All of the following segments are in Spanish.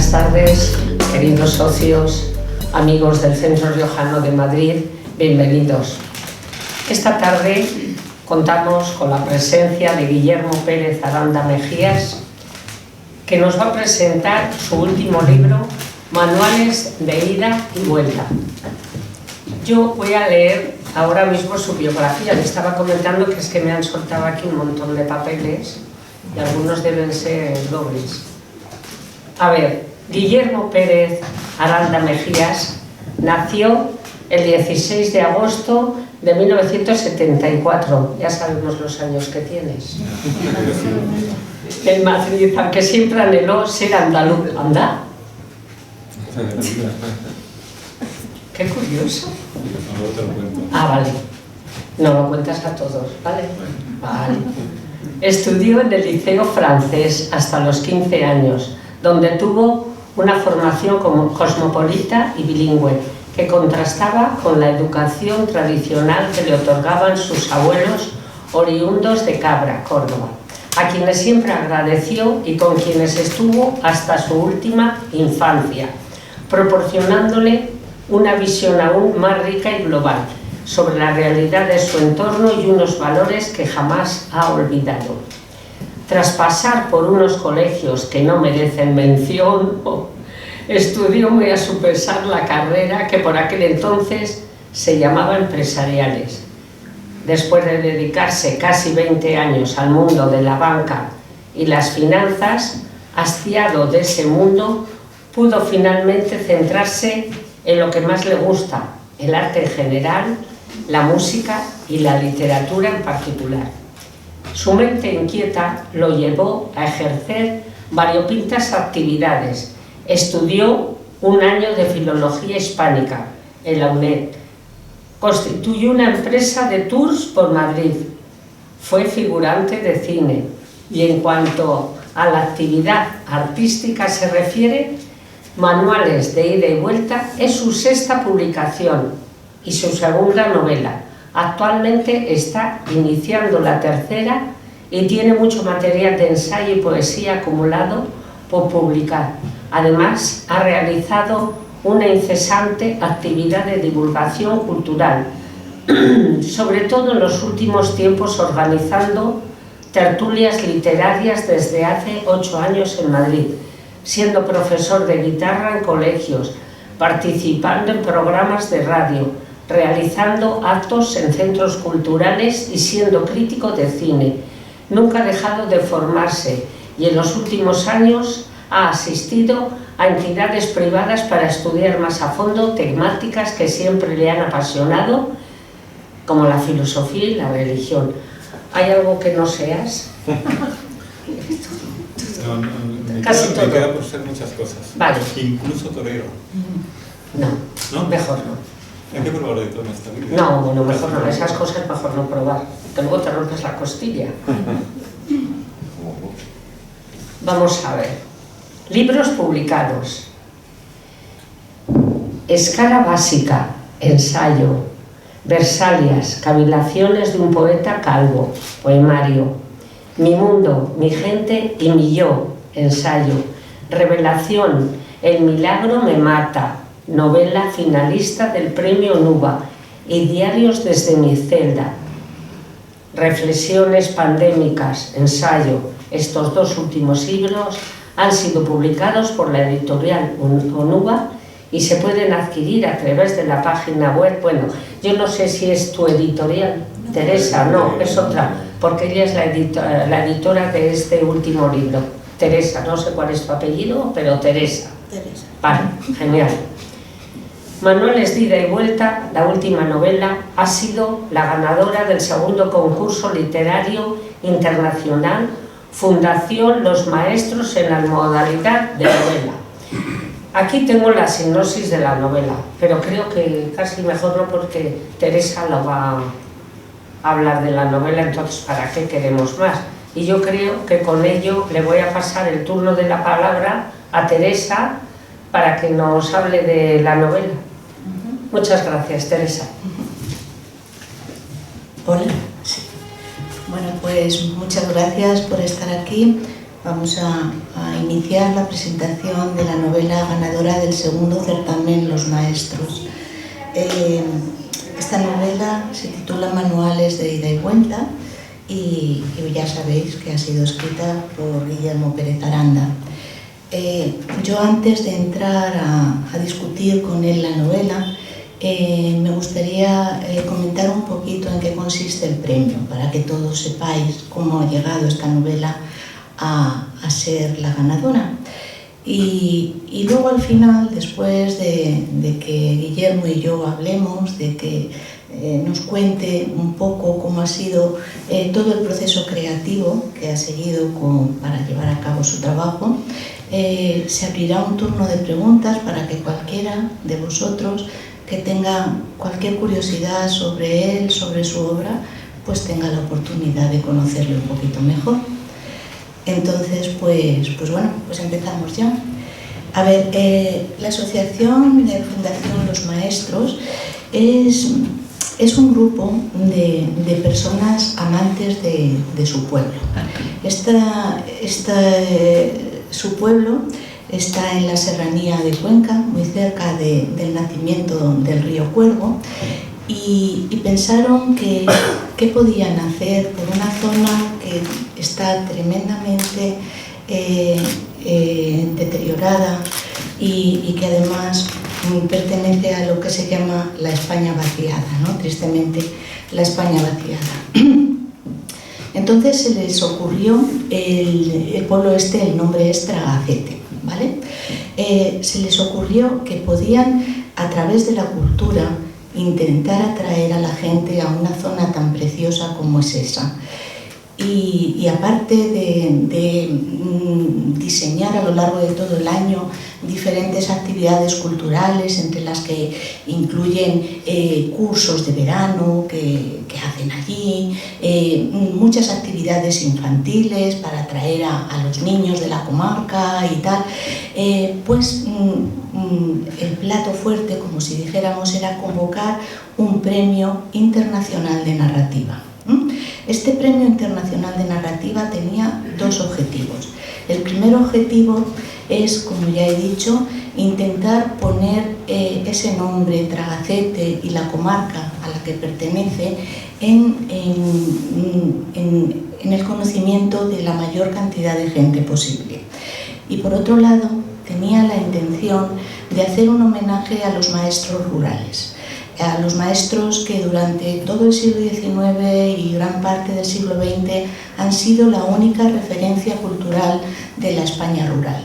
Buenas tardes, queridos socios, amigos del Centro Riojano de Madrid, bienvenidos. Esta tarde contamos con la presencia de Guillermo Pérez Aranda Mejías, que nos va a presentar su último libro, Manuales de ida y vuelta. Yo voy a leer ahora mismo su biografía. Le estaba comentando que es que me han soltado aquí un montón de papeles y algunos deben ser dobles. A ver, Guillermo Pérez Aranda Mejías nació el 16 de agosto de 1974. Ya sabemos los años que tienes. En Madrid, aunque siempre anheló ser andaluz. ¿Anda? Qué curioso. No te lo cuento. Ah, vale. No lo cuentas a todos, ¿vale? Vale. Estudió en el Liceo Francés hasta los 15 años, donde tuvo una formación cosmopolita y bilingüe, que contrastaba con la educación tradicional que le otorgaban sus abuelos oriundos de Cabra, Córdoba, a quienes siempre agradeció y con quienes estuvo hasta su última infancia, proporcionándole una visión aún más rica y global sobre la realidad de su entorno y unos valores que jamás ha olvidado. Tras pasar por unos colegios que no merecen mención, estudió muy a su pesar la carrera que por aquel entonces se llamaba empresariales. Después de dedicarse casi 20 años al mundo de la banca y las finanzas, hastiado de ese mundo, pudo finalmente centrarse en lo que más le gusta, el arte en general, la música y la literatura en particular. Su mente inquieta lo llevó a ejercer variopintas actividades. Estudió un año de filología hispánica en la UNED. Constituyó una empresa de tours por Madrid. Fue figurante de cine. Y en cuanto a la actividad artística se refiere, Manuales de ida y vuelta es su sexta publicación y su segunda novela. Actualmente está iniciando la tercera y tiene mucho material de ensayo y poesía acumulado por publicar. Además, ha realizado una incesante actividad de divulgación cultural, sobre todo en los últimos tiempos organizando tertulias literarias desde hace 8 años en Madrid, siendo profesor de guitarra en colegios, participando en programas de radio, realizando actos en centros culturales y siendo crítico de cine. Nunca ha dejado de formarse y en los últimos años ha asistido a entidades privadas para estudiar más a fondo temáticas que siempre le han apasionado, como la filosofía y la religión. ¿Hay algo que no seas? Casi todo. Me queda por ser muchas cosas. Vale. Incluso torero. No, mejor no. Hay que probar de todo en esta vida. No, bueno, mejor no. Esas cosas mejor no probar. Que luego te rompes la costilla. Vamos a ver. Libros publicados. Escala básica, ensayo. Versalias, cavilaciones de un poeta calvo, poemario. Mi mundo, mi gente y mi yo, ensayo. Revelación, el milagro me mata, novela finalista del premio Nuba y diarios desde mi celda. Reflexiones pandémicas, ensayo. Estos dos últimos libros han sido publicados por la editorial Onuba y se pueden adquirir a través de la página web. Bueno, yo no sé si es tu editorial, no, Teresa, no, es otra, porque ella es la editora de este último libro. Teresa, no sé cuál es tu apellido, pero Teresa. Teresa. Vale, genial. Manuales de ida y vuelta, la última novela, ha sido la ganadora del segundo concurso literario internacional Fundación Los Maestros en la modalidad de novela. Aquí tengo la sinopsis de la novela, pero creo que casi mejor no, porque Teresa lo va a hablar de la novela, entonces ¿para qué queremos más? Y yo creo que con ello le voy a pasar el turno de la palabra a Teresa para que nos hable de la novela. Muchas gracias, Teresa. Hola. Sí. Bueno, pues muchas gracias por estar aquí. Vamos a iniciar la presentación de la novela ganadora del segundo certamen Los Maestros. Esta novela se titula Manuales de ida y vuelta y ya sabéis que ha sido escrita por Guillermo Pérez Aranda. Yo, antes de entrar a discutir con él la novela, me gustaría comentar un poquito en qué consiste el premio, para que todos sepáis cómo ha llegado esta novela a ser la ganadora. Y luego, al final, después de que Guillermo y yo hablemos, de que nos cuente un poco cómo ha sido todo el proceso creativo que ha seguido para llevar a cabo su trabajo, se abrirá un turno de preguntas para que cualquiera de vosotros que tenga cualquier curiosidad sobre él, sobre su obra, pues tenga la oportunidad de conocerle un poquito mejor. Entonces, pues bueno, pues empezamos ya. A ver, la Asociación de Fundación Los Maestros es un grupo de personas amantes de su pueblo. Su pueblo está en la serranía de Cuenca, muy cerca del nacimiento del río Cuervo, y pensaron que qué podían hacer por una zona que está tremendamente deteriorada y que además pertenece a lo que se llama la España vaciada, ¿no? Tristemente, la España vaciada. Entonces se les ocurrió, el pueblo el nombre es Tragacete, ¿vale? Se les ocurrió que podían, a través de la cultura, intentar atraer a la gente a una zona tan preciosa como es esa. Y aparte de diseñar a lo largo de todo el año diferentes actividades culturales, entre las que incluyen cursos de verano que hacen allí, muchas actividades infantiles para atraer a los niños de la comarca y tal, pues el plato fuerte, como si dijéramos, era convocar un premio internacional de narrativa. Este premio internacional de narrativa tenía dos objetivos. El primer objetivo es, como ya he dicho, intentar poner ese nombre, Tragacete, y la comarca a la que pertenece en el conocimiento de la mayor cantidad de gente posible. Y por otro lado, tenía la intención de hacer un homenaje a los maestros rurales, a los maestros que durante todo el siglo XIX y gran parte del siglo XX han sido la única referencia cultural de la España rural.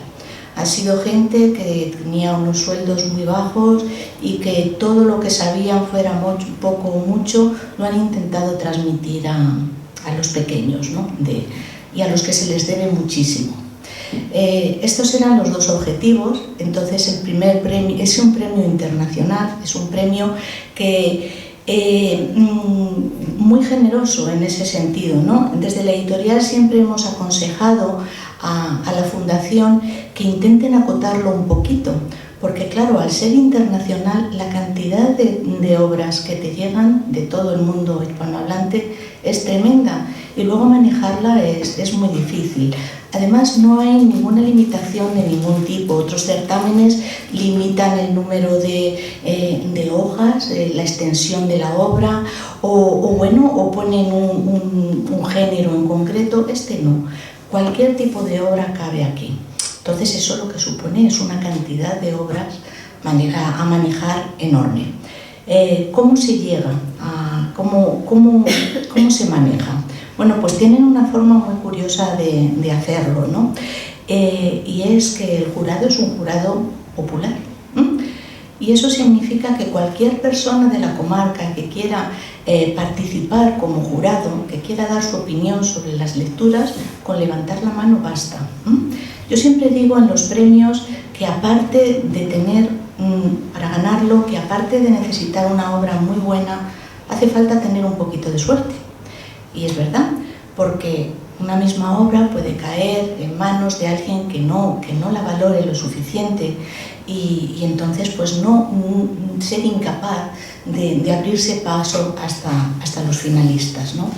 Han sido gente que tenía unos sueldos muy bajos y que todo lo que sabían, fuera poco o mucho, lo han intentado transmitir a los pequeños, ¿no? Y a los que se les debe muchísimo. Estos eran los dos objetivos. Entonces, el primer premio es un premio internacional, es un premio que muy generoso en ese sentido, ¿no? Desde la editorial siempre hemos aconsejado a la fundación que intenten acotarlo un poquito, porque claro, al ser internacional, la cantidad de obras que te llegan de todo el mundo hispanohablante es tremenda y luego manejarla es muy difícil. Además, no hay ninguna limitación de ningún tipo. Otros certámenes limitan el número de hojas, la extensión de la obra, o ponen un género en concreto. Este no. Cualquier tipo de obra cabe aquí. Entonces, eso lo que supone es una cantidad de obras a manejar enorme. ¿Cómo se llega? ¿Cómo se maneja? Bueno, pues tienen una forma muy curiosa de hacerlo, ¿no? Y es que el jurado es un jurado popular. Y eso significa que cualquier persona de la comarca que quiera participar como jurado, que quiera dar su opinión sobre las lecturas, con levantar la mano basta. Yo siempre digo en los premios que aparte de tener, para ganarlo, que aparte de necesitar una obra muy buena, hace falta tener un poquito de suerte. Y es verdad, porque una misma obra puede caer en manos de alguien que no la valore lo suficiente y entonces pues no ser incapaz de abrirse paso hasta los finalistas, ¿no?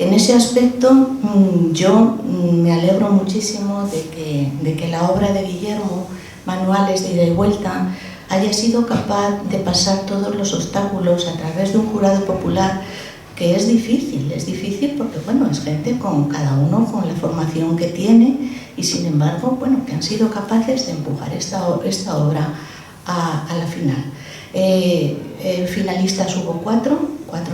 En ese aspecto yo me alegro muchísimo de que la obra de Guillermo, Manuales de ida y vuelta, haya sido capaz de pasar todos los obstáculos a través de un jurado popular, que es difícil porque bueno, es gente con cada uno con la formación que tiene y sin embargo, bueno, que han sido capaces de empujar esta obra a la final. Finalistas hubo cuatro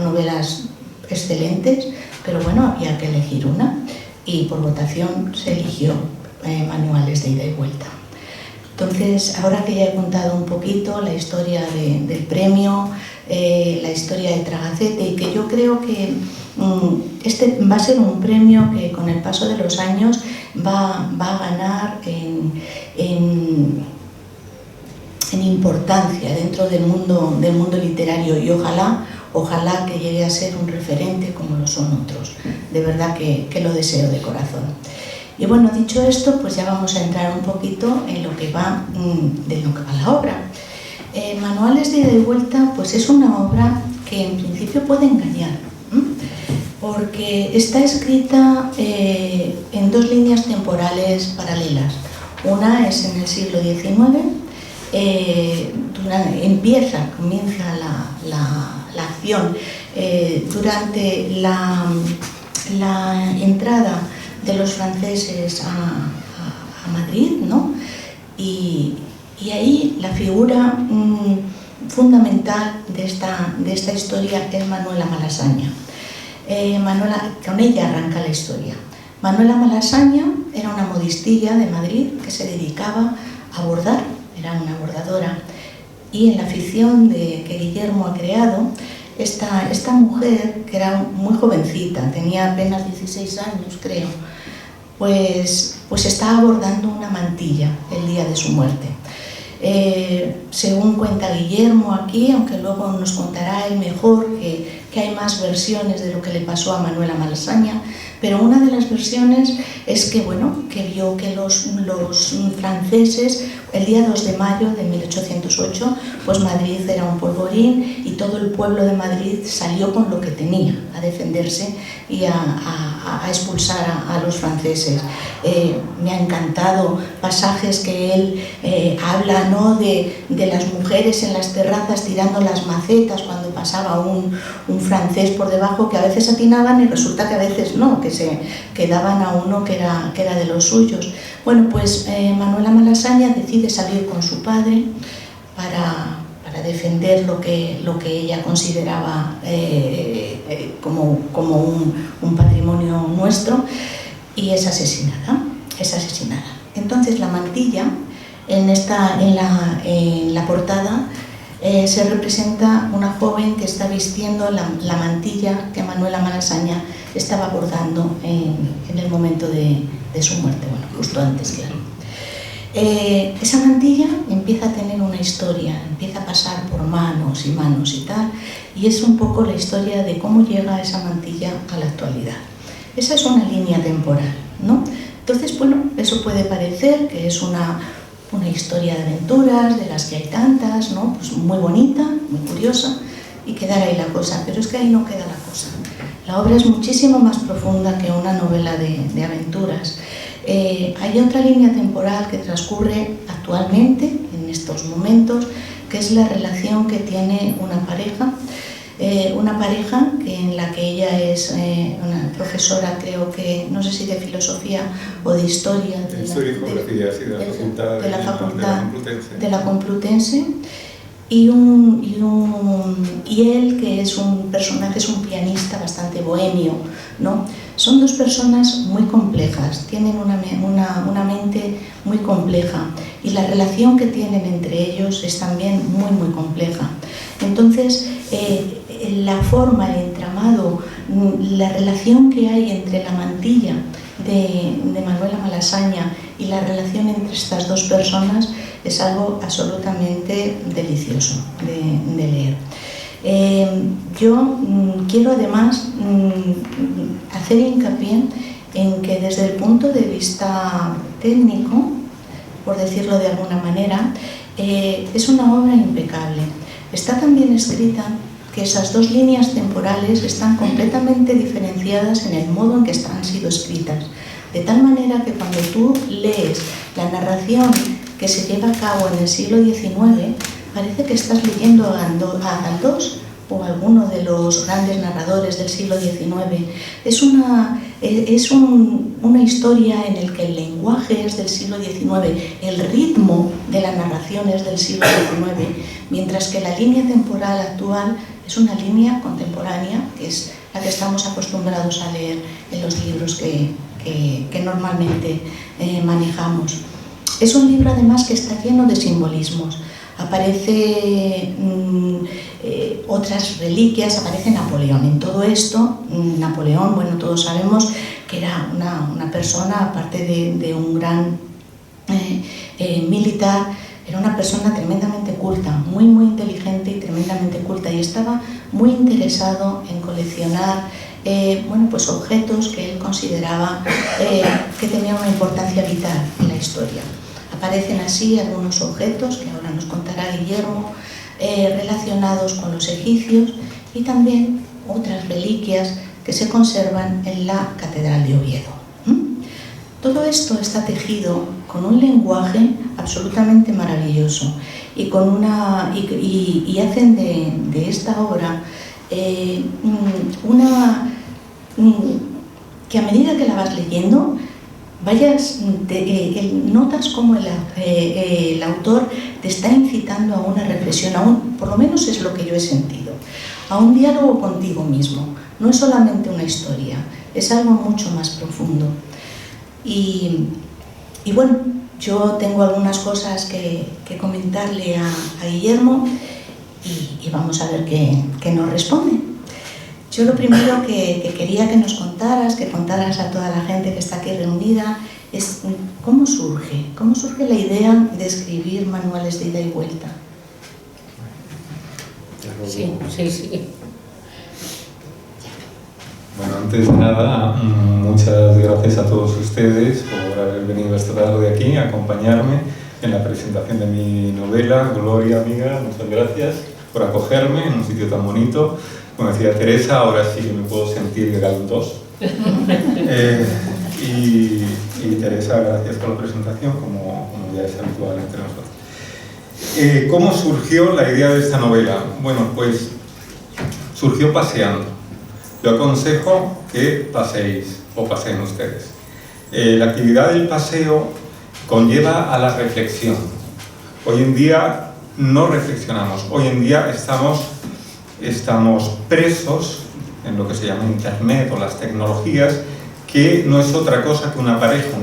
novelas excelentes, pero bueno, había que elegir una y por votación se eligió Manuales de ida y vuelta. Entonces, ahora que ya he contado un poquito la historia del premio, la historia de Tragacete, y que yo creo que este va a ser un premio que con el paso de los años va a ganar en importancia dentro del mundo literario y ojalá que llegue a ser un referente como lo son otros. De verdad que lo deseo de corazón. Y bueno, dicho esto, pues ya vamos a entrar un poquito en lo que va la obra. Manuales de ida y vuelta, pues es una obra que en principio puede engañar, porque está escrita en dos líneas temporales paralelas. Una es en el siglo XIX, comienza la acción durante la entrada de los franceses a Madrid, ¿no? Y ahí la figura fundamental de esta historia es Manuela Malasaña. Con ella arranca la historia. Manuela Malasaña era una modistilla de Madrid que se dedicaba a bordar, era una bordadora, y en la ficción que Guillermo ha creado, esta mujer, que era muy jovencita, tenía apenas 16 años creo, pues estaba bordando una mantilla el día de su muerte. Según cuenta Guillermo aquí, aunque luego nos contará él mejor que hay más versiones de lo que le pasó a Manuela Malasaña, pero una de las versiones es que, bueno, que vio que los franceses, el día 2 de mayo de 1808, pues Madrid era un polvorín y todo el pueblo de Madrid salió con lo que tenía a defenderse y a expulsar a los franceses. Me ha encantado pasajes que él habla, ¿no?, de las mujeres en las terrazas tirando las macetas cuando pasaba un francés por debajo, que a veces atinaban y resulta que a veces no, que se quedaban a uno que era de los suyos. Bueno, pues Manuela Malasaña decide salir con su padre para defender lo que ella consideraba como un patrimonio nuestro, y es asesinada. Entonces la mantilla, en la portada, se representa una joven que está vistiendo la mantilla que Manuela Malasaña estaba bordando en el momento de su muerte, bueno, justo antes, claro. Esa mantilla empieza a tener una historia, empieza a pasar por manos y tal, y es un poco la historia de cómo llega esa mantilla a la actualidad. Esa es una línea temporal, ¿no? Entonces, bueno, eso puede parecer que es una historia de aventuras, de las que hay tantas, ¿no? Pues muy bonita, muy curiosa, y quedar ahí la cosa, pero es que ahí no queda la cosa. La obra es muchísimo más profunda que una novela de aventuras. Hay otra línea temporal que transcurre actualmente, en estos momentos, que es la relación que tiene una pareja en la que ella es una profesora, creo que, no sé si de filosofía o de historia, de la facultad de la Complutense, y él, que es un personaje, es un pianista bastante bohemio, ¿no? Son dos personas muy complejas, tienen una mente muy compleja, y la relación que tienen entre ellos es también muy, muy compleja. Entonces, la forma, el entramado, la relación que hay entre la mantilla de Manuela Malasaña y la relación entre estas dos personas es algo absolutamente delicioso de leer. Yo quiero además hacer hincapié en que desde el punto de vista técnico, por decirlo de alguna manera, es una obra impecable. Está tan bien escrita que esas dos líneas temporales están completamente diferenciadas en el modo en que han sido escritas. De tal manera que cuando tú lees la narración que se lleva a cabo en el siglo XIX, parece que estás leyendo a Galdós o a alguno de los grandes narradores del siglo XIX. Es una historia en la que el lenguaje es del siglo XIX, el ritmo de la narración es del siglo XIX, mientras que la línea temporal actual es una línea contemporánea, que es la que estamos acostumbrados a leer en los libros que normalmente manejamos. Es un libro además que está lleno de simbolismos. Aparece otras reliquias, aparece Napoleón. En todo esto, Napoleón, bueno, todos sabemos que era una persona, aparte de un gran militar, era una persona tremendamente culta, muy inteligente y tremendamente culta, y estaba muy interesado en coleccionar pues objetos que él consideraba que tenían una importancia vital en la historia. Aparecen así algunos objetos, que ahora nos contará Guillermo, relacionados con los egipcios, y también otras reliquias que se conservan en la Catedral de Oviedo. Todo esto está tejido con un lenguaje absolutamente maravilloso y hacen de esta obra que a medida que la vas leyendo notas cómo el autor te está incitando a una reflexión, por lo menos es lo que yo he sentido, a un diálogo contigo mismo. No es solamente una historia, es algo mucho más profundo. Y bueno, yo tengo algunas cosas que comentarle a Guillermo y vamos a ver qué nos responde. Yo lo primero que quería que nos contaras a toda la gente que está aquí reunida, es cómo surge la idea de escribir manuales de ida y vuelta. Sí. Bueno, antes de nada, muchas gracias a todos ustedes por haber venido esta tarde aquí a acompañarme en la presentación de mi novela. Gloria, amiga, muchas gracias por acogerme en un sitio tan bonito. Como decía Teresa, ahora sí que me puedo sentir Galdós. Y Teresa, gracias por la presentación, como ya es habitual entre nosotros. ¿Cómo surgió la idea de esta novela? Bueno, pues surgió paseando. Yo aconsejo que paseéis o paseen ustedes. La actividad del paseo conlleva a la reflexión. Hoy en día no reflexionamos, hoy en día estamos presos en lo que se llama Internet o las tecnologías, que no es otra cosa que un aparejo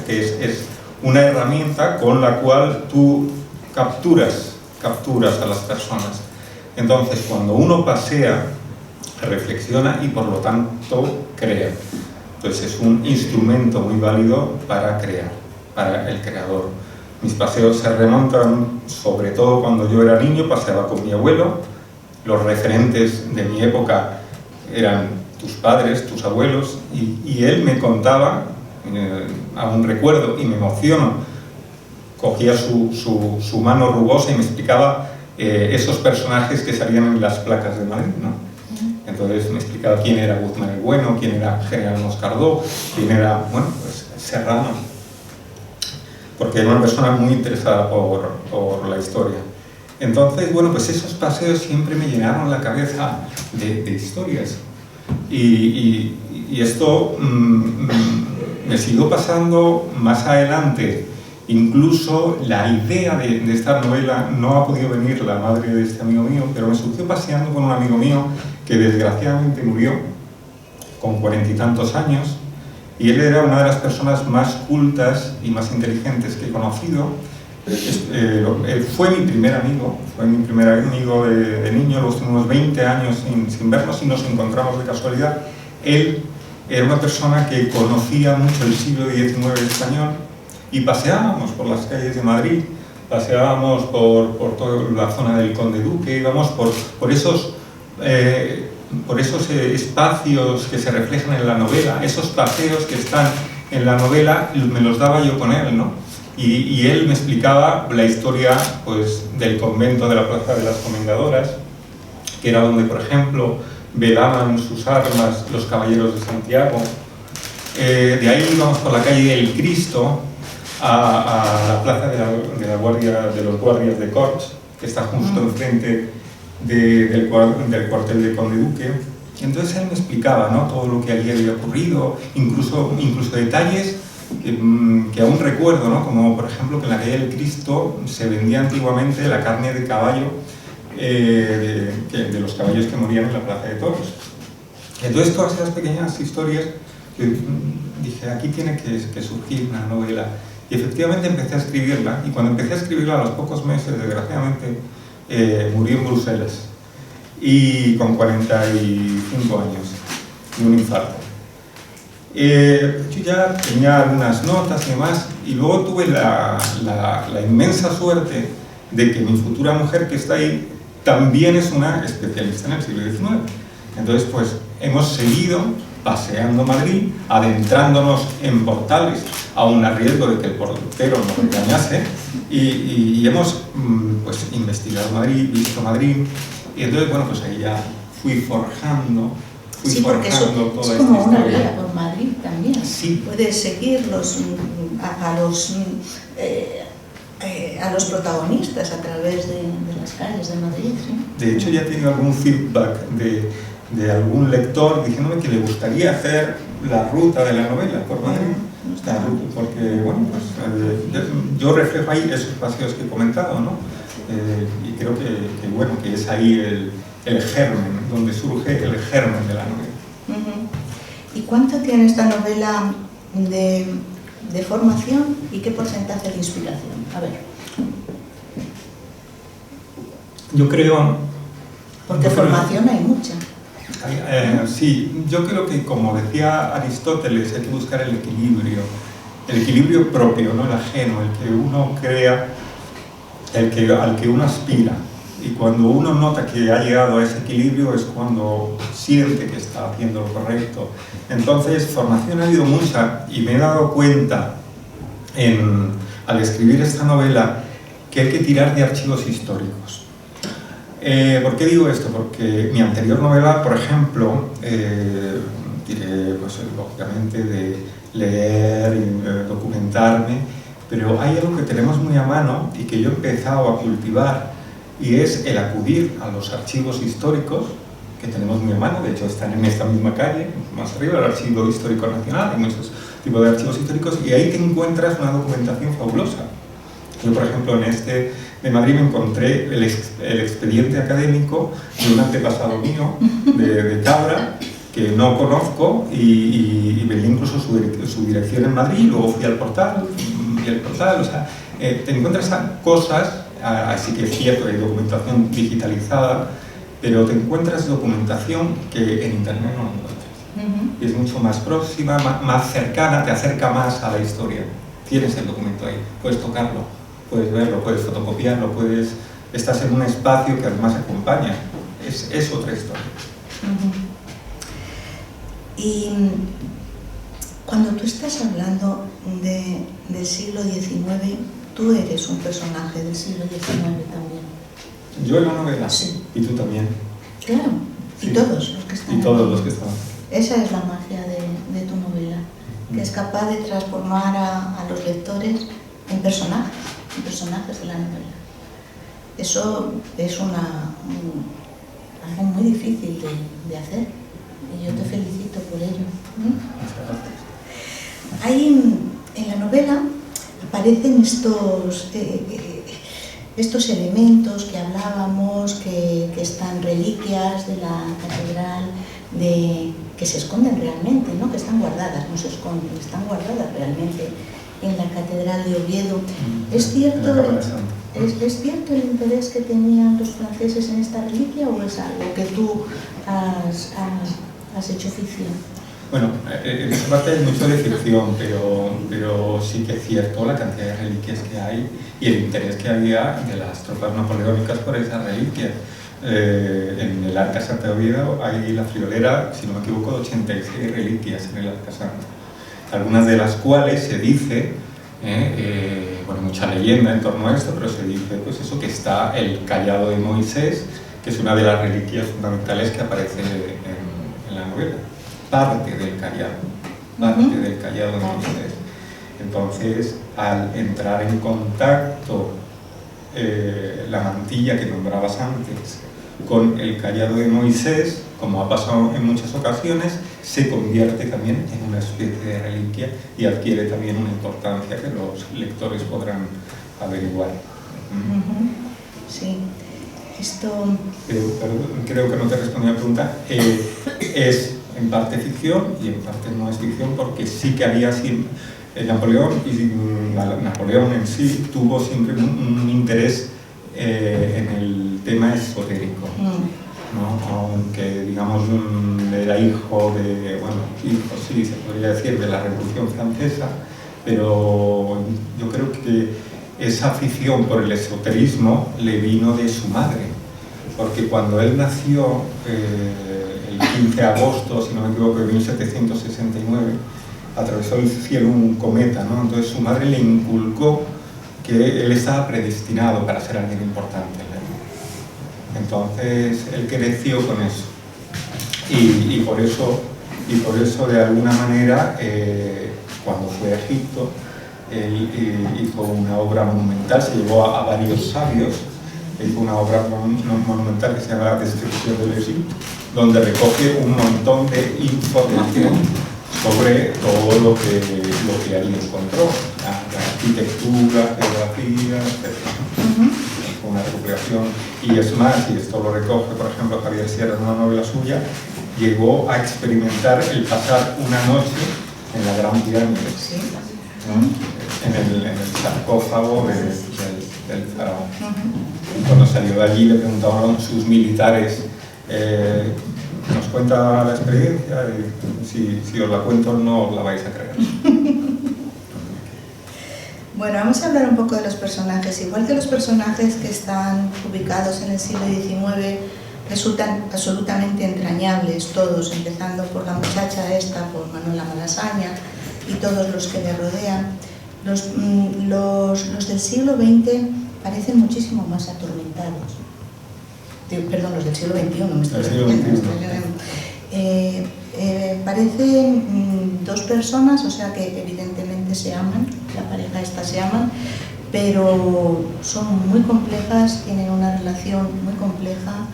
que es una herramienta con la cual tú capturas a las personas. Entonces, cuando uno pasea, reflexiona y por lo tanto crea. Entonces es un instrumento muy válido para crear, para el creador. Mis paseos se remontan sobre todo cuando yo era niño, paseaba con mi abuelo. Los referentes de mi época eran tus padres, tus abuelos, y él me contaba, aún recuerdo y me emociono, cogía su mano rugosa y me explicaba esos personajes que salían en las placas de Madrid, ¿no? Entonces me explicaba quién era Guzmán el Bueno, quién era General Moscardó, quién era, bueno, pues Serrano, porque era una persona muy interesada por la historia. Entonces, bueno, pues esos paseos siempre me llenaron la cabeza de historias. Y esto me siguió pasando más adelante. Incluso la idea de esta novela no ha podido venir la madre de este amigo mío, pero me surgió paseando con un amigo mío que desgraciadamente murió con 40 y tantos años, y él era una de las personas más cultas y más inteligentes que he conocido. Fue mi primer amigo de niño. Luego estuvimos 20 años sin vernos y nos encontramos de casualidad. Él era una persona que conocía mucho el siglo XIX español, y paseábamos por las calles de Madrid, paseábamos por toda la zona del Conde Duque, íbamos por esos espacios que se reflejan en la novela, esos paseos que están en la novela, me los daba yo con él, ¿no? Y él me explicaba la historia, pues, del convento de la Plaza de las Comendadoras, que era donde, por ejemplo, velaban sus armas los caballeros de Santiago. De ahí íbamos por la calle del Cristo a la plaza de los guardias de Corts, que está justo enfrente del cuartel de Conde Duque. Y entonces él me explicaba, ¿no?, todo lo que allí había ocurrido, incluso detalles que aún recuerdo, ¿no?, como por ejemplo que en la calle del Cristo se vendía antiguamente la carne de caballo de los caballos que morían en la plaza de toros. Entonces todas esas pequeñas historias, dije, aquí tiene que surgir una novela. Y efectivamente empecé a escribirla, y cuando empecé a escribirla a los pocos meses, desgraciadamente, murió en Bruselas, y con 45 años, de un infarto. Yo ya tenía algunas notas y demás, y luego tuve la inmensa suerte de que mi futura mujer que está ahí también es una especialista en el siglo XIX. Entonces, pues, hemos seguido paseando Madrid, adentrándonos en portales, aún a riesgo de que el portero nos engañase, y hemos pues, investigado Madrid, visto Madrid, y entonces, bueno, pues ahí ya fui forjando porque eso toda es como esta una historia. guía por Madrid también. Sí. Puedes seguir a los protagonistas a través de las calles de Madrid. ¿Sí? De hecho, ya he tenido algún feedback de algún lector diciéndome que le gustaría hacer la ruta de la novela por Madrid. Porque, bueno, pues, yo reflejo ahí esos paseos que he comentado, ¿no? Y creo que es ahí el germen, donde surge el germen de la novela. ¿Y cuánto tiene esta novela de formación y qué porcentaje de inspiración? A ver. Yo creo... Porque formación hay mucha. Sí, yo creo que, como decía Aristóteles, hay que buscar el equilibrio propio, no el ajeno, el que uno crea, al que uno aspira. Y cuando uno nota que ha llegado a ese equilibrio es cuando siente que está haciendo lo correcto. Entonces, formación ha habido mucha, y me he dado cuenta al escribir esta novela que hay que tirar de archivos históricos. ¿Por qué digo esto? Porque mi anterior novela, por ejemplo, tiré, pues, lógicamente, de leer y documentarme, pero hay algo que tenemos muy a mano y que yo he empezado a cultivar, y es el acudir a los archivos históricos que tenemos muy a mano. De hecho, están en esta misma calle, más arriba, el Archivo Histórico Nacional, hay muchos tipos de archivos históricos, y ahí te encuentras una documentación fabulosa. Yo, por ejemplo, en este de Madrid me encontré el expediente académico de un antepasado mío, de Cabra, que no conozco, y veía incluso su dirección en Madrid. Luego fui al portal, o sea, te encuentras cosas, así que es cierto, hay documentación digitalizada, pero te encuentras documentación que en internet no encuentras. Es mucho más próxima, más cercana, te acerca más a la historia. Tienes el documento ahí, puedes tocarlo, puedes verlo, puedes fotocopiarlo, estás en un espacio que además acompaña. Es otra historia. Y cuando tú estás hablando del siglo XIX, tú eres un personaje del siglo XIX también. Yo en la novela, sí. Y tú también. Claro, sí. Y todos los que están. Y todos los que están. Esa es la magia de tu novela, que es capaz de transformar a los lectores en personajes de la novela. Eso es algo muy difícil de hacer, y yo te felicito por ello. Ahí en la novela aparecen estos elementos que hablábamos, que están reliquias de la catedral, que se esconden realmente, ¿no? Que están guardadas, no se esconden, están guardadas realmente en la catedral de Oviedo. ¿Es cierto el interés que tenían los franceses en esta reliquia, o es algo que tú has hecho ficción? Bueno, en esa parte hay mucho de ficción, pero sí que es cierto la cantidad de reliquias que hay y el interés que había de las tropas napoleónicas por esas reliquias. En el Arca Santa de Oviedo hay la friolera, si no me equivoco, de 86 reliquias en el Arca Santa. Algunas de las cuales se dice, bueno, mucha leyenda en torno a esto, pero se dice, pues eso, que está el cayado de Moisés, que es una de las reliquias fundamentales que aparece en la novela. Parte del cayado de Moisés. Entonces, al entrar en contacto la mantilla que nombrabas antes con el cayado de Moisés, como ha pasado en muchas ocasiones, se convierte también en una especie de reliquia y adquiere también una importancia que los lectores podrán averiguar. Sí, esto... Creo que no te respondí a la pregunta. Es en parte ficción y en parte no es ficción, porque sí que había siempre... Napoleón en sí tuvo siempre un interés en el tema esotérico, ¿no? Aunque digamos era hijo de, bueno, hijo sí se podría decir, de la Revolución Francesa, pero yo creo que esa afición por el esoterismo le vino de su madre, porque cuando él nació el 15 de agosto, si no me equivoco, de 1769, atravesó el cielo un cometa, ¿no? Entonces su madre le inculcó que él estaba predestinado para ser alguien importante, ¿no? Entonces él creció con eso y por eso de alguna manera cuando fue a Egipto él hizo una obra monumental, se llevó a varios sabios, hizo una obra monumental que se llama La Descripción del Egipto, donde recoge un montón de información sobre todo lo que ahí encontró, la arquitectura, geografía, etc. Fue una recopilación, y es más, y esto lo recoge, por ejemplo, Javier Sierra en una novela suya, llegó a experimentar el pasar una noche en la Gran Pirámide, en el sarcófago del faraón. Cuando salió de allí le preguntaban a sus militares, nos cuenta la experiencia y si os la cuento no os la vais a creer. Bueno, vamos a hablar un poco de los personajes. Igual que los personajes que están ubicados en el siglo XIX resultan absolutamente entrañables todos, empezando por la muchacha esta, por Manuela Malasaña y todos los que le rodean. Los del siglo XX parecen muchísimo más atormentados. Perdón, los del siglo XXI, me estoy refiriendo. Parecen dos personas, o sea que evidentemente se aman, la pareja esta se aman, pero son muy complejas, tienen una relación muy compleja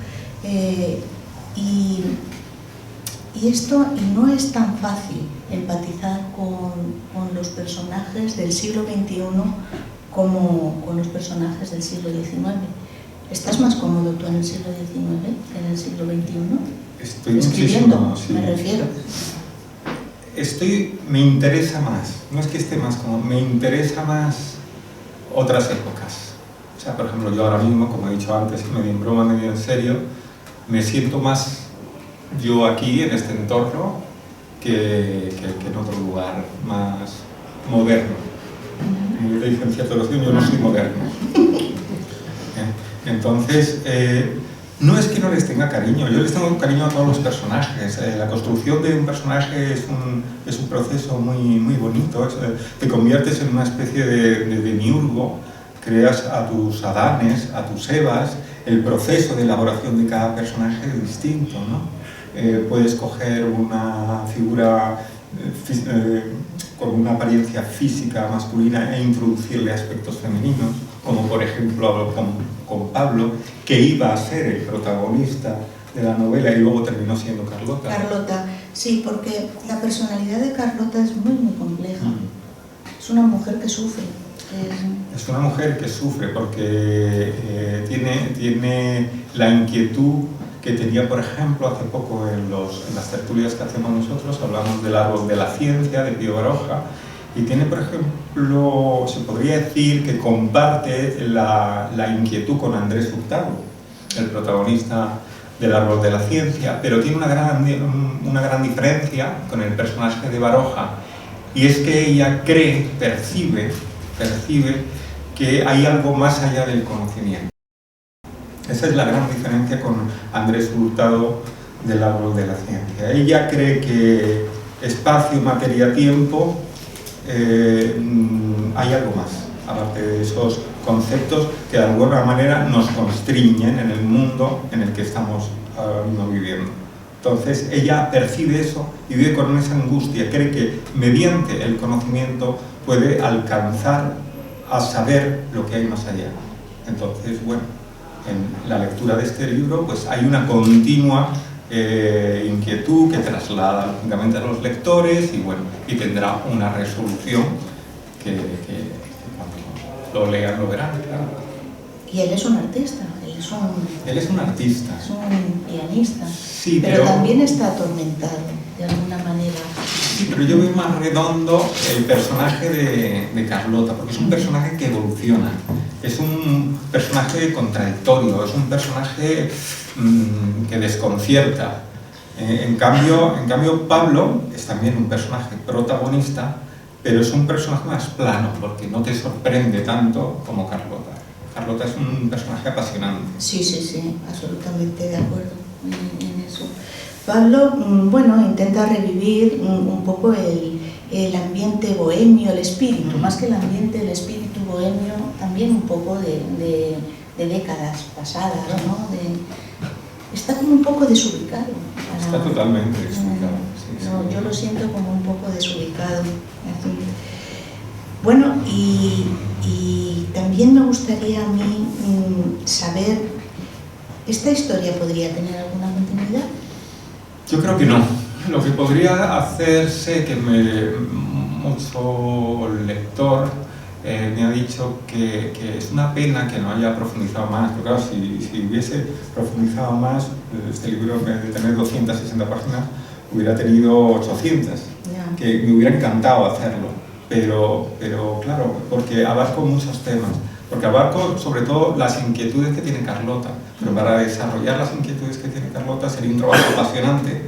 y no es tan fácil empatizar con los personajes del siglo XXI como con los personajes del siglo XIX. ¿Estás más cómodo tú en el siglo XIX que en el siglo XXI? Estoy escribiendo, muchísimo, sí. Me refiero. Me interesa más, no es que esté más cómodo, me interesa más otras épocas. O sea, por ejemplo, yo ahora mismo, como he dicho antes, medio en broma, medio en serio, me siento más yo aquí, en este entorno, que en otro lugar más moderno. Como yo dije en cierta ocasión, yo no soy moderno. Entonces, no es que no les tenga cariño, yo les tengo cariño a todos los personajes. La construcción de un personaje es un proceso muy bonito. Te conviertes en una especie de demiurgo, creas a tus Adanes, a tus Evas. El proceso de elaboración de cada personaje es distinto, ¿no? Puedes coger una figura con una apariencia física masculina e introducirle aspectos femeninos, como por ejemplo hablo con Pablo, que iba a ser el protagonista de la novela y luego terminó siendo Carlota. Carlota, sí, porque la personalidad de Carlota es muy compleja. Es una mujer que sufre. Es una mujer que sufre porque tiene la inquietud que tenía, por ejemplo, hace poco en las tertulias que hacemos nosotros, hablamos del árbol de la ciencia, de Pío Baroja, y tiene, por ejemplo, se podría decir que comparte la inquietud con Andrés Hurtado, el protagonista del árbol de la ciencia, pero tiene una gran diferencia con el personaje de Baroja, y es que ella percibe que hay algo más allá del conocimiento. Esa es la gran diferencia con Andrés Hurtado del árbol de la ciencia. Ella cree que espacio, materia, tiempo, hay algo más. aparte de esos conceptos que de alguna manera nos constriñen en el mundo en el que estamos ahora mismo viviendo. Entonces ella percibe eso y vive con esa angustia, cree que mediante el conocimiento puede alcanzar a saber lo que hay más allá. Entonces, bueno, en la lectura de este libro pues hay una continua inquietud que traslada lógicamente a los lectores y bueno, y tendrá una resolución que cuando lo lean lo verán, claro. Y él es un artista, él es un artista. Es un pianista, sí, pero también está atormentado, de alguna manera. Sí, pero yo veo más redondo el personaje de Carlota, porque es un personaje que evoluciona, es un personaje contradictorio, es un personaje que desconcierta. En cambio, Pablo es también un personaje protagonista, pero es un personaje más plano, porque no te sorprende tanto como Carlota. Carlota es un personaje apasionante. Sí, absolutamente de acuerdo en eso. Pablo, bueno, intenta revivir un poco el ambiente bohemio, el espíritu, más que el ambiente, el espíritu bohemio, también un poco de décadas pasadas, ¿no? Está como un poco desubicado. Está totalmente desubicado. No, yo lo siento como un poco desubicado. Bueno, y también me gustaría a mí saber, ¿esta historia podría tener alguna continuidad? Yo creo que no. Lo que podría hacerse, que mucho lector me ha dicho que es una pena que no haya profundizado más, pero claro, si hubiese profundizado más, este libro, en vez de tener 260 páginas, hubiera tenido 800, que me hubiera encantado hacerlo, pero claro, porque abarco muchos temas, porque abarco sobre todo las inquietudes que tiene Carlota, pero para desarrollar las inquietudes que tiene Carlota sería un trabajo apasionante,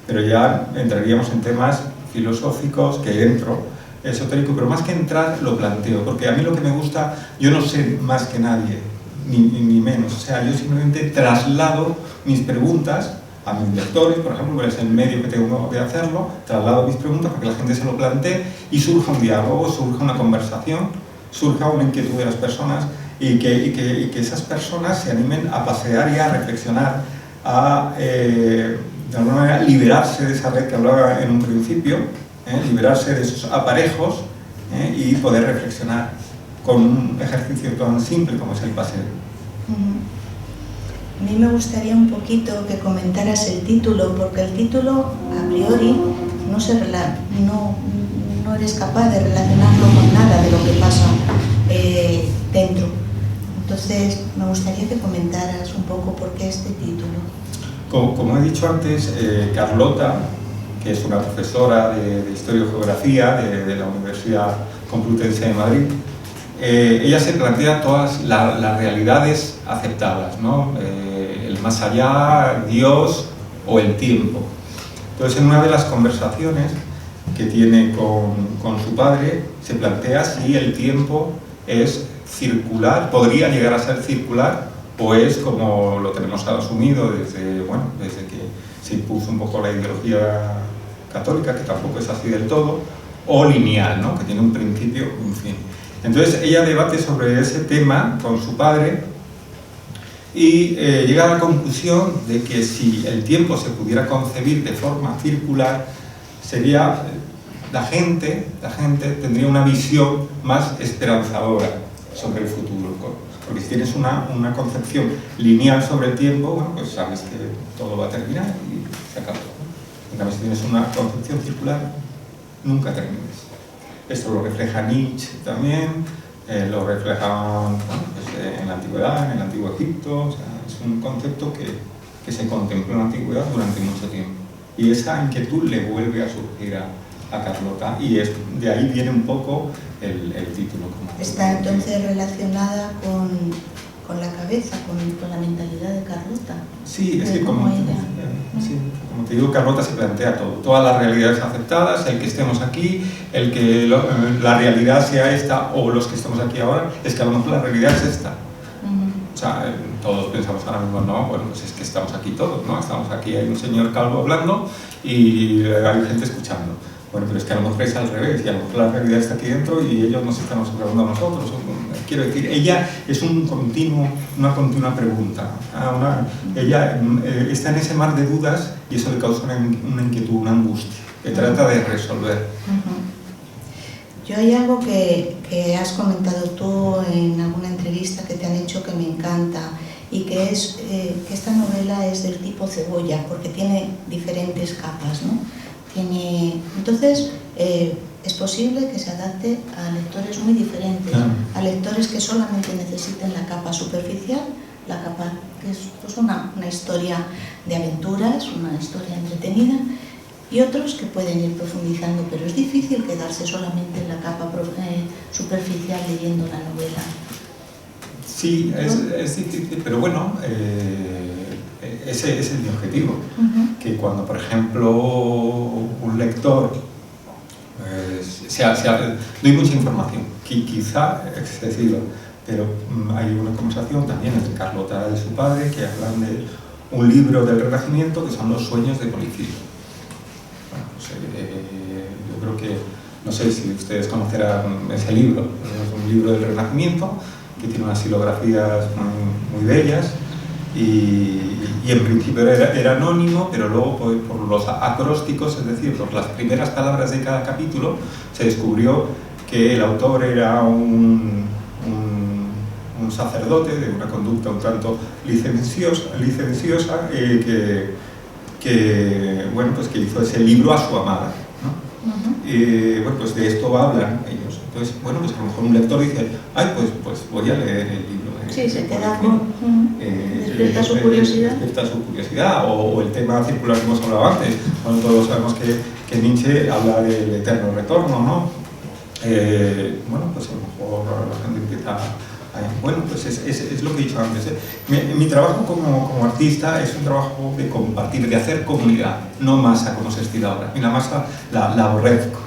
pero ya entraríamos en temas filosóficos, que entro, esotérico, pero más que entrar lo planteo, porque a mí lo que me gusta, yo no sé más que nadie, ni menos, o sea, yo simplemente traslado mis preguntas a mis lectores, por ejemplo, que es el medio que tengo de hacerlo, traslado mis preguntas para que la gente se lo plantee y surja un diálogo, surja una conversación, surja una inquietud de las personas y que esas personas se animen a pasear y a reflexionar, a de alguna manera liberarse de esa red que hablaba en un principio, liberarse de esos aparejos y poder reflexionar con un ejercicio tan simple como es el paseo. A mí me gustaría un poquito que comentaras el título, porque el título a priori no eres capaz de relacionarlo con nada de lo que pasa dentro. Entonces me gustaría que comentaras un poco por qué este título. Como he dicho antes, Carlota, que es una profesora de Historia y Geografía de la Universidad Complutense de Madrid, ella se plantea todas las realidades aceptadas, ¿no? El más allá, Dios o el tiempo. Entonces, en una de las conversaciones que tiene con su padre, se plantea si el tiempo es circular, podría llegar a ser circular, o es como lo tenemos asumido desde que se impuso un poco la ideología católica, que tampoco es así del todo, o lineal, ¿no? Que tiene un principio, un fin. Entonces ella debate sobre ese tema con su padre y llega a la conclusión de que si el tiempo se pudiera concebir de forma circular, sería la gente tendría una visión más esperanzadora sobre el futuro. Porque si tienes una concepción lineal sobre el tiempo, bueno, pues sabes que todo va a terminar y se acabó. En cambio, si tienes una concepción circular, nunca terminas. Esto lo refleja Nietzsche también, lo refleja en la antigüedad, en el antiguo Egipto. O sea, es un concepto que se contempló en la antigüedad durante mucho tiempo. Y esa inquietud le vuelve a surgir a Carlota, y de ahí viene un poco el título. Está entonces relacionada con la cabeza, con la mentalidad de Carlota. Sí, es que como te digo, Carlota se plantea todo, todas las realidades aceptadas, el que estemos aquí, el que la realidad sea esta, o los que estamos aquí ahora, es que a lo mejor la realidad es esta. O sea, todos pensamos ahora mismo, no, bueno, pues es que estamos aquí todos, ¿no? Estamos aquí, hay un señor calvo hablando y hay gente escuchando. Bueno, pero es que a lo mejor es al revés, y a lo mejor la realidad está aquí dentro y ellos nos están observando a nosotros. Quiero decir, ella es una continua pregunta. Ella está en ese mar de dudas y eso le causa una inquietud, una angustia, que trata de resolver. Yo hay algo que has comentado tú en alguna entrevista que te han hecho que me encanta, y que es que esta novela es del tipo cebolla, porque tiene diferentes capas, ¿no? Entonces, es posible que se adapte a lectores muy diferentes, a lectores que solamente necesiten la capa superficial, la capa que es pues una historia de aventuras, una historia entretenida, y otros que pueden ir profundizando, pero es difícil quedarse solamente en la capa superficial leyendo la novela. Sí, es difícil, pero bueno, ese es mi objetivo. Que cuando, por ejemplo, un lector, doy mucha información, quizá excesiva, pero hay una conversación también entre Carlota y su padre que hablan de un libro del Renacimiento que son Los sueños de Policido. Bueno, pues, yo creo que, no sé si ustedes conocerán ese libro, es un libro del Renacimiento que tiene unas silografías muy bellas y en principio era anónimo, pero luego por los acrósticos, es decir, por las primeras palabras de cada capítulo, se descubrió que el autor era un sacerdote de una conducta un tanto licenciosa bueno, pues que hizo ese libro a su amada, ¿no? Bueno, pues de esto hablan ellos. Entonces, bueno, pues a lo mejor un lector dice, ay, pues voy a leer el libro. Sí, se queda con... despierta su curiosidad. Despierta su curiosidad, o el tema circular que hemos hablado antes. Bueno, todos sabemos que Nietzsche habla del eterno retorno, ¿no? Bueno, pues a lo mejor la gente empieza... Bueno, pues es lo que he dicho antes. Mi trabajo como artista es un trabajo de compartir, de hacer comunidad, no masa como se estila ahora. Y la masa la aborrezco.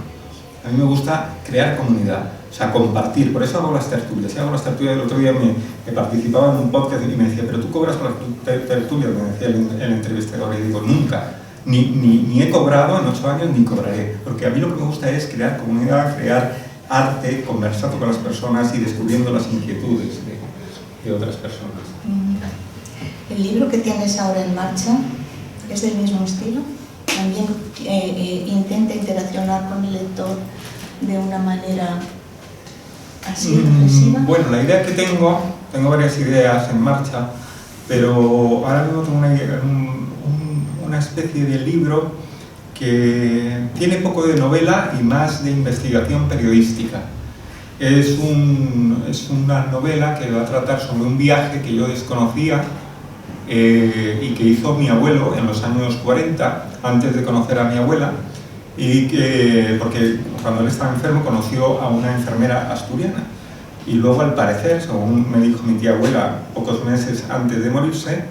A mí me gusta crear comunidad, o sea, compartir. Por eso hago las tertulias. Si hago las tertulias, el otro día me participaba en un podcast y me decía, pero tú cobras por las tertulias, me decía el entrevistador, y digo, nunca. Ni he cobrado en 8 años, ni cobraré. Porque a mí lo que me gusta es crear comunidad, crear arte, conversando con las personas y descubriendo las inquietudes de otras personas. ¿El libro que tienes ahora en marcha es del mismo estilo? ¿También intenta interaccionar con el lector de una manera así, reflexiva? Bueno, la idea que tengo varias ideas en marcha, pero ahora mismo tengo una especie de libro que tiene poco de novela y más de investigación periodística. Es una novela que va a tratar sobre un viaje que yo desconocía y que hizo mi abuelo en los años 40, antes de conocer a mi abuela, porque cuando él estaba enfermo conoció a una enfermera asturiana. Y luego, al parecer, según me dijo mi tía abuela, pocos meses antes de morirse,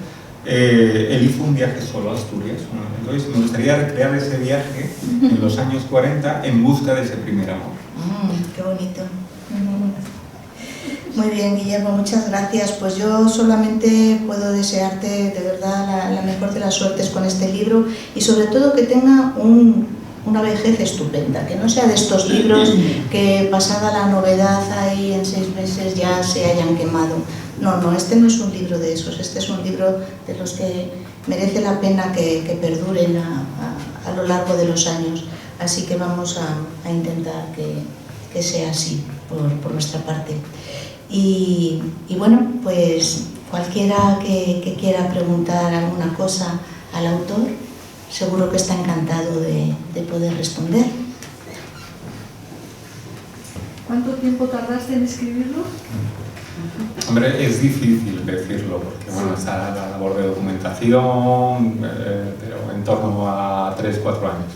él hizo un viaje solo a Asturias. Entonces me gustaría recrear ese viaje en los años 40 en busca de ese primer amor. Qué bonito. Muy bien, Guillermo, muchas gracias. Pues yo solamente puedo desearte de verdad la mejor de las suertes con este libro y sobre todo que tenga una vejez estupenda, que no sea de estos libros que pasada la novedad ahí en 6 meses ya se hayan quemado. No, este no es un libro de esos, este es un libro de los que merece la pena que perduren a lo largo de los años. Así que vamos a intentar que sea así por nuestra parte. Y bueno, pues cualquiera que quiera preguntar alguna cosa al autor, seguro que está encantado de poder responder. ¿Cuánto tiempo tardaste en escribirlo? Hombre, es difícil decirlo, porque bueno, está la labor de documentación, pero en torno a 3-4 años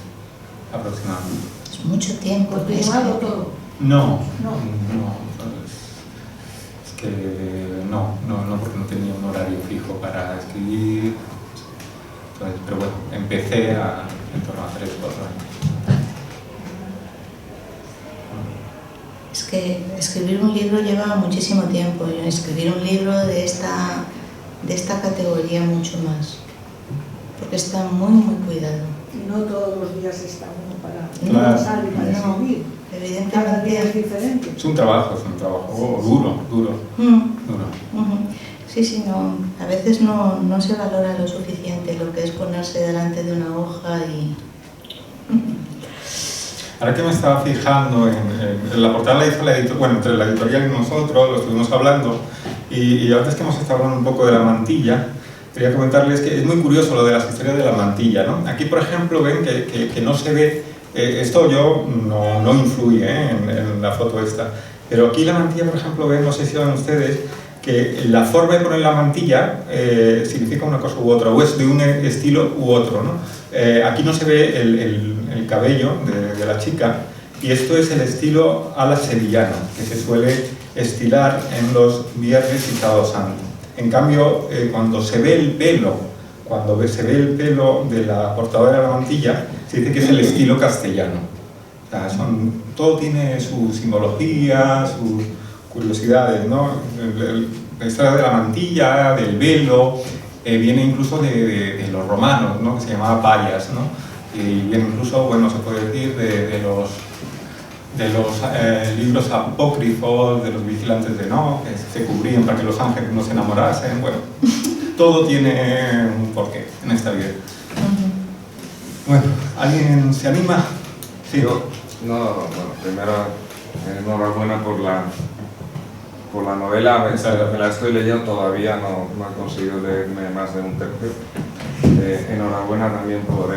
aproximadamente. Es mucho tiempo. ¿Continuado todo? No. Es que no, porque no tenía un horario fijo para escribir. Entonces, pero bueno, empecé en torno a 3-4 años. Es que escribir un libro lleva muchísimo tiempo, y escribir un libro de esta categoría mucho más, porque está muy cuidado. Y no todos los días está uno para Claro. pensar y para escribir. Cada día es Evidentemente. diferente. Es un trabajo duro. Sí, sí, no, a veces no se valora lo suficiente lo que es ponerse delante de una hoja y... Ahora que me estaba fijando en la portada la hizo la editorial, bueno, entre la editorial y nosotros, lo estuvimos hablando, y antes que hemos estado hablando un poco de la mantilla, quería comentarles que es muy curioso lo de las historias de la mantilla, ¿no? Aquí, por ejemplo, ven que no se ve, esto yo no influye en la foto esta, pero aquí la mantilla, por ejemplo, ven, no sé si ven ustedes, que la forma de poner la mantilla significa una cosa u otra, o es de un estilo u otro, ¿no? Aquí no se ve el cabello de la chica, y esto es el estilo a la sevillana, que se suele estilar en los viernes y sábado santo. En cambio, cuando se ve el pelo, de la portadora de la mantilla, se dice que es el estilo castellano. O sea, todo tiene su simbología, sus curiosidades, ¿no? La historia de la mantilla, del velo, viene incluso de los romanos, ¿no? Que se llamaba payas, ¿no? Y viene incluso, bueno, se puede decir, de los libros apócrifos, de los vigilantes de No, que se cubrían para que los ángeles no se enamorasen. Bueno, todo tiene un porqué en esta vida. Bueno, ¿alguien se anima? Sí. Yo, bueno, primero, enhorabuena por la novela, me la estoy leyendo, todavía no he conseguido leerme más de un tercio. Enhorabuena también por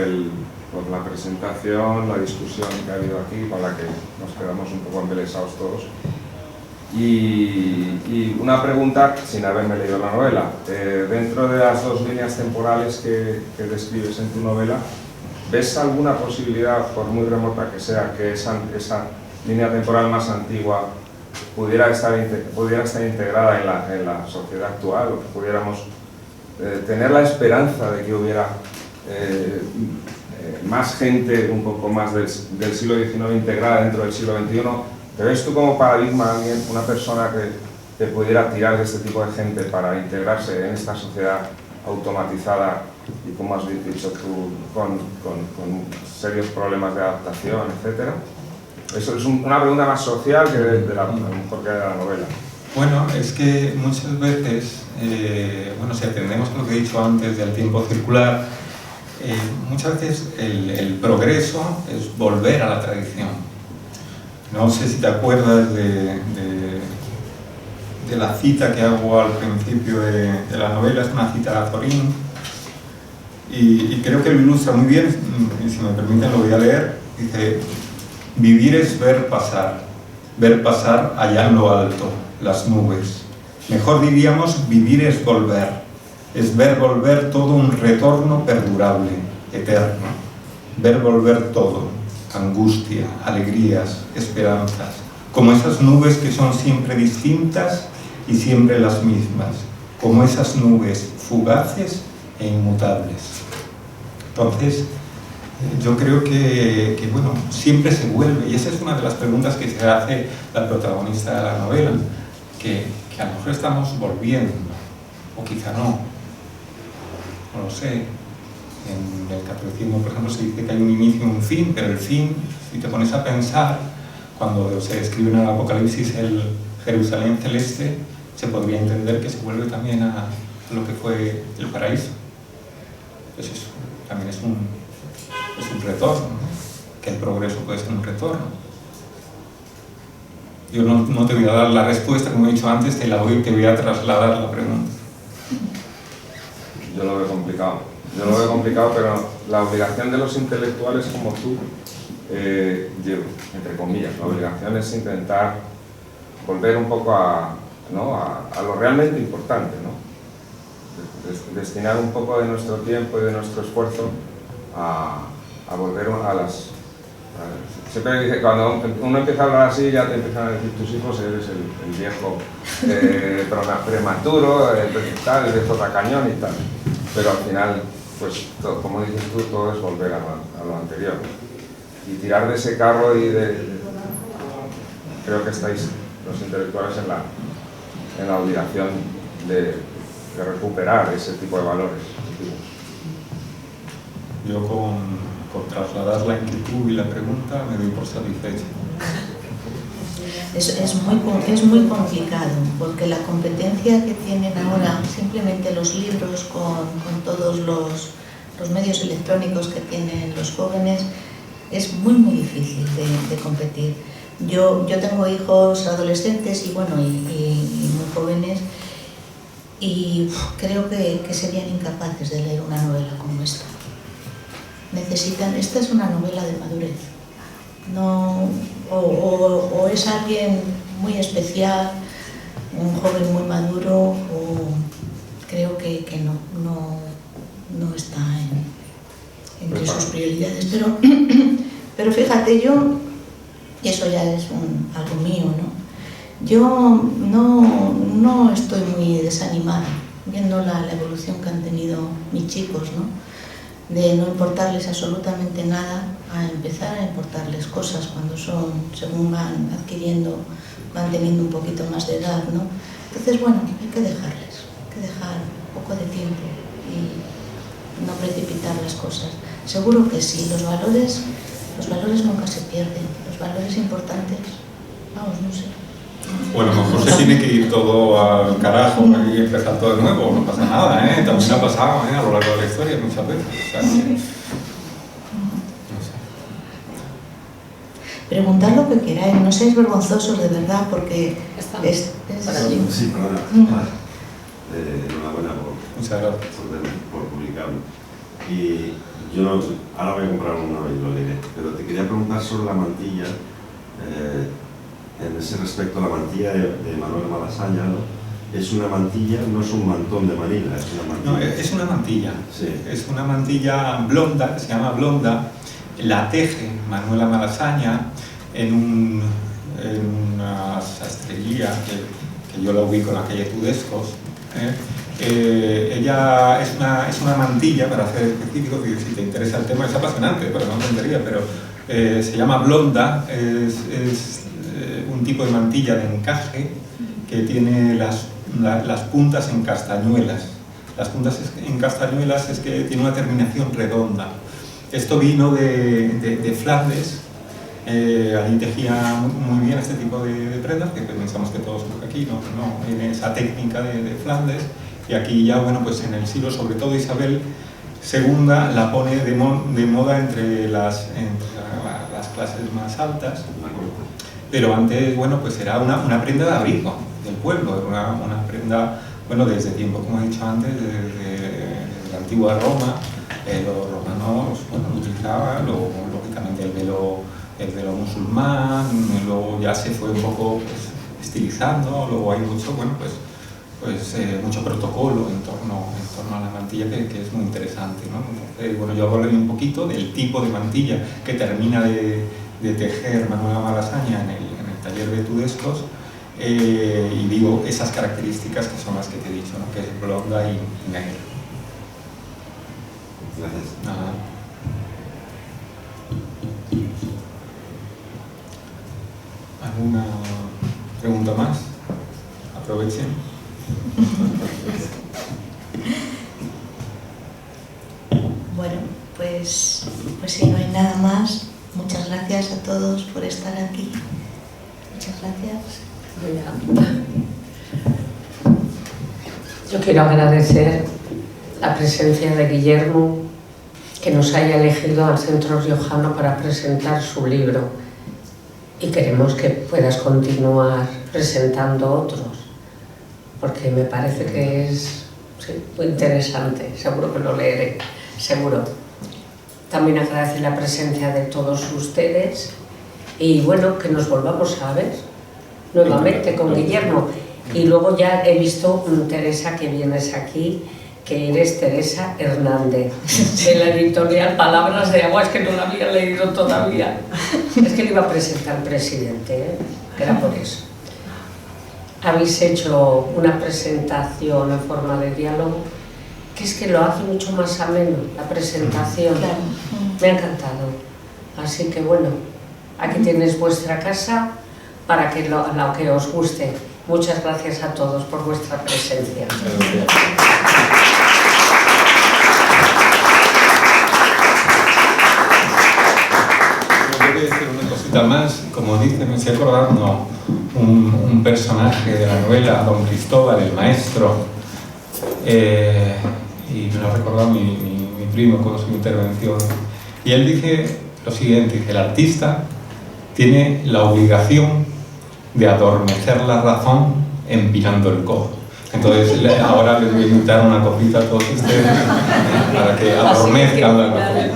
la presentación, la discusión que ha habido aquí, con la que nos quedamos un poco embelesados todos. Y una pregunta, sin haberme leído la novela. Dentro de las dos líneas temporales que describes en tu novela, ¿ves alguna posibilidad, por muy remota que sea, que esa línea temporal más antigua pudiera estar integrada en la sociedad actual, o que pudiéramos tener la esperanza de que hubiera más gente un poco más del siglo XIX integrada dentro del siglo XXI? ¿Te ves tú como paradigma alguien, una persona que pudiera tirar de este tipo de gente para integrarse en esta sociedad automatizada y, como has dicho tú, con serios problemas de adaptación, etcétera? Eso es una pregunta más social que a lo mejor que de la novela. Bueno, es que muchas veces, si atendemos a lo que he dicho antes del tiempo circular, muchas veces el progreso es volver a la tradición. No sé si te acuerdas de la cita que hago al principio de la novela, es una cita de Azorín, y creo que lo ilustra muy bien, y si me permiten lo voy a leer. Dice: vivir es ver pasar allá en lo alto, las nubes. Mejor diríamos, vivir es ver volver todo un retorno perdurable, eterno. Ver volver todo, angustia, alegrías, esperanzas, como esas nubes que son siempre distintas y siempre las mismas, como esas nubes fugaces e inmutables. Entonces, yo creo que siempre se vuelve, y esa es una de las preguntas que se hace la protagonista de la novela, que a lo mejor estamos volviendo, o quizá no lo sé. En el catolicismo, por ejemplo, se dice que hay un inicio y un fin, pero el fin, si te pones a pensar, cuando se describe en el Apocalipsis el Jerusalén celeste, se podría entender que se vuelve también a lo que fue el paraíso. Pues eso también es un retorno, ¿no? Que el progreso puede ser un retorno. Yo no te voy a dar la respuesta, como he dicho antes, te voy a trasladar la pregunta. Yo lo veo complicado, pero la obligación de los intelectuales como tú, entre comillas, la obligación es intentar volver un poco a lo realmente importante, ¿no? Destinar un poco de nuestro tiempo y de nuestro esfuerzo a volver a las... Siempre dice, cuando uno empieza a hablar así, ya te empiezan a decir tus hijos, eres el viejo prematuro, el viejo tacañón y tal. Pero al final, pues, como dices tú, todo es volver a lo anterior. Y tirar de ese carro creo que estáis los intelectuales en la obligación de recuperar ese tipo de valores. Yo por trasladar la inquietud y la pregunta me doy por satisfecho. Es muy complicado, porque la competencia que tienen ahora, simplemente los libros con todos los medios electrónicos que tienen los jóvenes, es muy difícil de competir. Yo tengo hijos adolescentes y muy jóvenes, y creo que serían incapaces de leer una novela como esta. Esta es una novela de madurez. No, o es alguien muy especial, un joven muy maduro, o creo que no está entre sus prioridades. Pero fíjate, y eso ya es algo mío, ¿no? Yo no estoy muy desanimada viendo la evolución que han tenido mis chicos, ¿no? De no importarles absolutamente nada a empezar a importarles cosas según van teniendo un poquito más de edad, ¿no? Entonces, hay que dejar un poco de tiempo y no precipitar las cosas. Seguro que sí, los valores nunca se pierden, los valores importantes, no sé. Bueno, a lo mejor se tiene que ir todo al carajo y empezar todo de nuevo, no pasa nada, ¿eh? También ha pasado a lo largo de la historia muchas veces. O sea, no sé. Preguntad lo que queráis, no seáis vergonzosos de verdad, porque Sí, perdona. Enhorabuena por publicarlo. Y yo ahora voy a comprar uno y lo leeré, pero te quería preguntar sobre la mantilla. En ese respecto, la mantilla de Manuel Malasaña, ¿no? Es una mantilla, no es un mantón de Manila, es una mantilla. No, es una mantilla. Sí. Es una mantilla blonda, se llama blonda. La teje Manuela Malasaña en una sastrería que yo la ubico en la calle Tudescos. Ella es una mantilla, para ser específico, que si te interesa el tema es apasionante, pero no entendería, pero se llama blonda, es un tipo de mantilla de encaje que tiene las puntas en castañuelas. Las puntas en castañuelas es que tiene una terminación redonda. Esto vino de Flandes. Allí tejía muy bien este tipo de prendas, que pensamos que todos aquí no viene esa técnica de Flandes, y aquí ya, pues en el siglo, sobre todo Isabel II la pone de moda entre las clases más altas. Pero antes, pues era una prenda de abrigo del pueblo, era una prenda, desde tiempo, como he dicho antes, desde la antigua Roma. Los romanos, utilizaban, lógicamente, el velo musulmán, luego ya se fue un poco estilizando, luego hay mucho, mucho protocolo en torno a la mantilla que es muy interesante, ¿no? Yo hablaré un poquito del tipo de mantilla que termina de tejer Manuela Malasaña en el taller de Tudescos, y digo esas características que son las que te he dicho, ¿no? Que es blonda y negra. Gracias. ¿Alguna pregunta más? Aprovechen. Bueno, pues si no hay nada más, muchas gracias a todos por estar aquí. Muchas gracias. Yo quiero agradecer la presencia de Guillermo, que nos haya elegido al Centro Riojano para presentar su libro, y queremos que puedas continuar presentando otros, porque me parece que es muy interesante. Seguro que lo leeré, seguro. También agradecer la presencia de todos ustedes y que nos volvamos a ver nuevamente con Guillermo. Y luego ya he visto, Teresa, que vienes aquí, que eres Teresa Hernández, de la editorial Palabras de Agua, es que no la había leído todavía. Es que le iba a presentar al presidente, que era por eso. Habéis hecho una presentación en forma de diálogo, que es que lo hace mucho más ameno, la presentación. Claro. Me ha encantado. Así que aquí tienes vuestra casa para que lo que os guste. Muchas gracias a todos por vuestra presencia. cosita más, como dice, me estoy acordando un personaje de la novela, Don Cristóbal, el maestro, y me lo ha recordado mi primo con su intervención. Y él dice lo siguiente, dice, el artista tiene la obligación de adormecer la razón empinando el codo. Entonces ahora les voy a invitar una copita a todos ustedes para que adormezcan la razón.